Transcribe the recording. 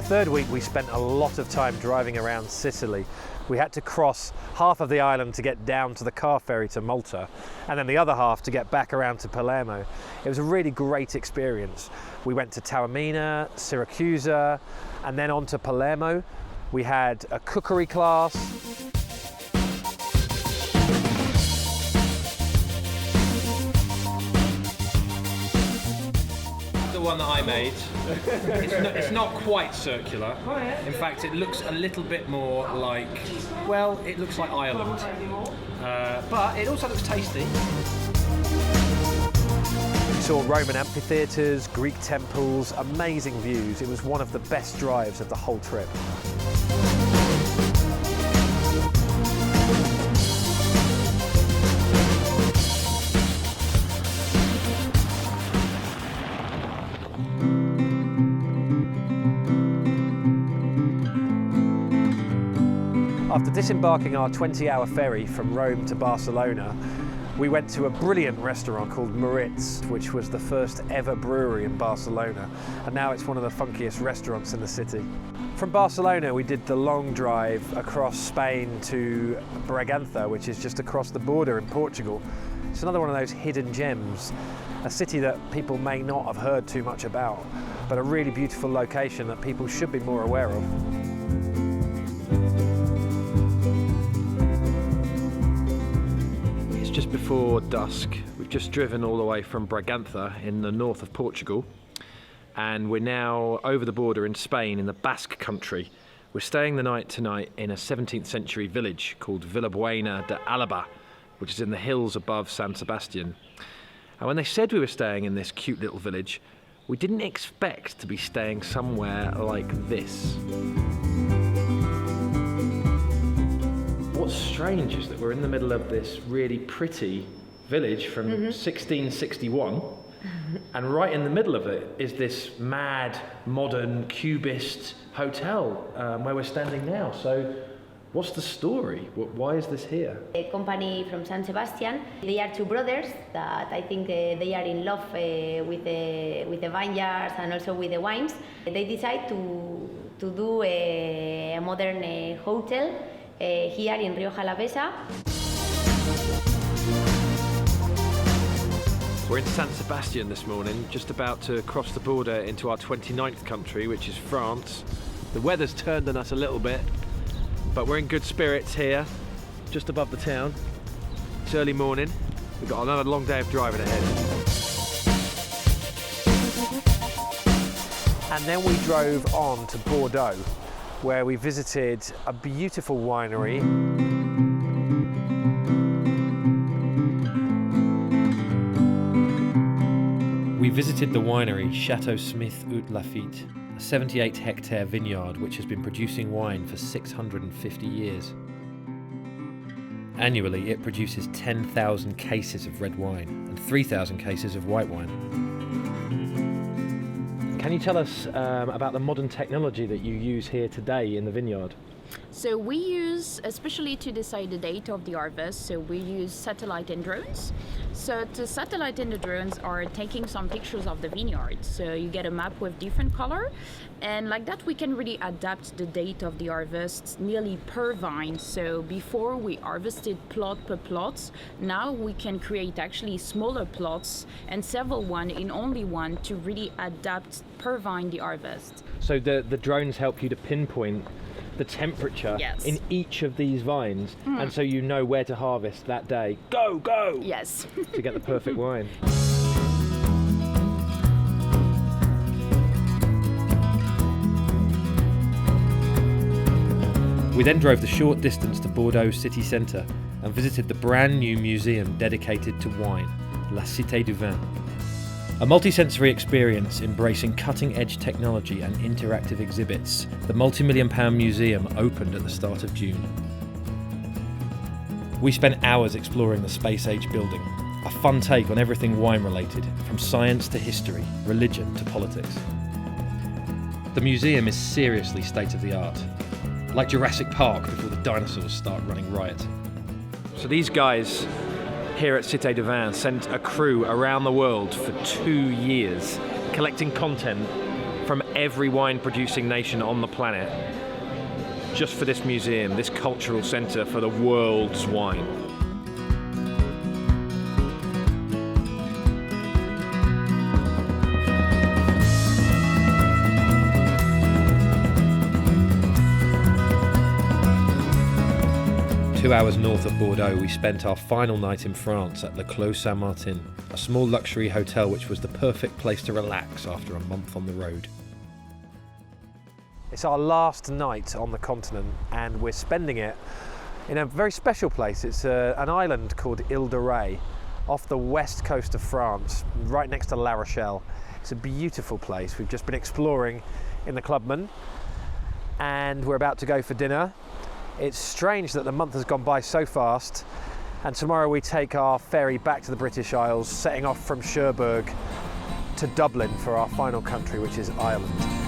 the third week we spent a lot of time driving around Sicily. We had to cross half of the island to get down to the car ferry to Malta, and then the other half to get back around to Palermo. It was a really great experience. We went to Taormina, Syracuse, and then on to Palermo. We had a cookery class. The one that I made, it's not quite circular. In fact, it looks a little bit more like, well, it looks like Ireland. But it also looks tasty. We saw Roman amphitheatres, Greek temples, amazing views. It was one of the best drives of the whole trip. After disembarking our 20-hour ferry from Rome to Barcelona, we went to a brilliant restaurant called Moritz, which was the first ever brewery in Barcelona, and now it's one of the funkiest restaurants in the city. From Barcelona, we did the long drive across Spain to Bragança, which is just across the border in Portugal. It's another one of those hidden gems, a city that people may not have heard too much about, but a really beautiful location that people should be more aware of. Just before dusk. We've just driven all the way from Bragança in the north of Portugal, and we're now over the border in Spain in the Basque Country. We're staying the night tonight in a 17th century village called Villabuena de Álava, which is in the hills above San Sebastian. And when they said we were staying in this cute little village, we didn't expect to be staying somewhere like this. What's strange is that we're in the middle of this really pretty village from 1661, and right in the middle of it is this mad, modern, cubist hotel where we're standing now. So what's the story? Why is this here? A company from San Sebastian, they are two brothers that I think they are in love with the vineyards and also with the wines. They decide to do a modern hotel here in Rioja Alavesa. We're in San Sebastian this morning, just about to cross the border into our 29th country, which is France. The weather's turned on us a little bit, but we're in good spirits here, just above the town. It's early morning. We've got another long day of driving ahead. And then we drove on to Bordeaux, where we visited a beautiful winery. We visited the winery Chateau Smith Ut Lafite, a 78-hectare vineyard which has been producing wine for 650 years. Annually, it produces 10,000 cases of red wine and 3,000 cases of white wine. Can you tell us about the modern technology that you use here today in the vineyard? So we use, especially to decide the date of the harvest, so we use satellite and drones. So the satellite and the drones are taking some pictures of the vineyard. So you get a map with different color, and like that we can really adapt the date of the harvest nearly per vine. So before we harvested plot per plot, now we can create actually smaller plots and several one in only one to really adapt per vine the harvest. So the drones help you to pinpoint the temperature in each of these vines, and so you know where to harvest that day. Go! Yes. To get the perfect wine. We then drove the short distance to Bordeaux city centre and visited the brand new museum dedicated to wine, La Cité du Vin. A multi-sensory experience embracing cutting-edge technology and interactive exhibits, the multi-million-pound museum opened at the start of June. We spent hours exploring the space-age building, a fun take on everything wine-related, from science to history, religion to politics. The museum is seriously state-of-the-art, like Jurassic Park before the dinosaurs start running riot. So these guys here at Cité du Vin sent a crew around the world for 2 years, collecting content from every wine producing nation on the planet just for this museum, this cultural centre for the world's wine. Two hours north of Bordeaux, we spent our final night in France at the Clos Saint-Martin, a small luxury hotel which was the perfect place to relax after a month on the road. It's our last night on the continent and we're spending it in a very special place. It's an island called Ile de Ré off the west coast of France, right next to La Rochelle. It's a beautiful place. We've just been exploring in the Clubman and we're about to go for dinner. It's strange that the month has gone by so fast, and tomorrow we take our ferry back to the British Isles, setting off from Cherbourg to Dublin for our final country, which is Ireland.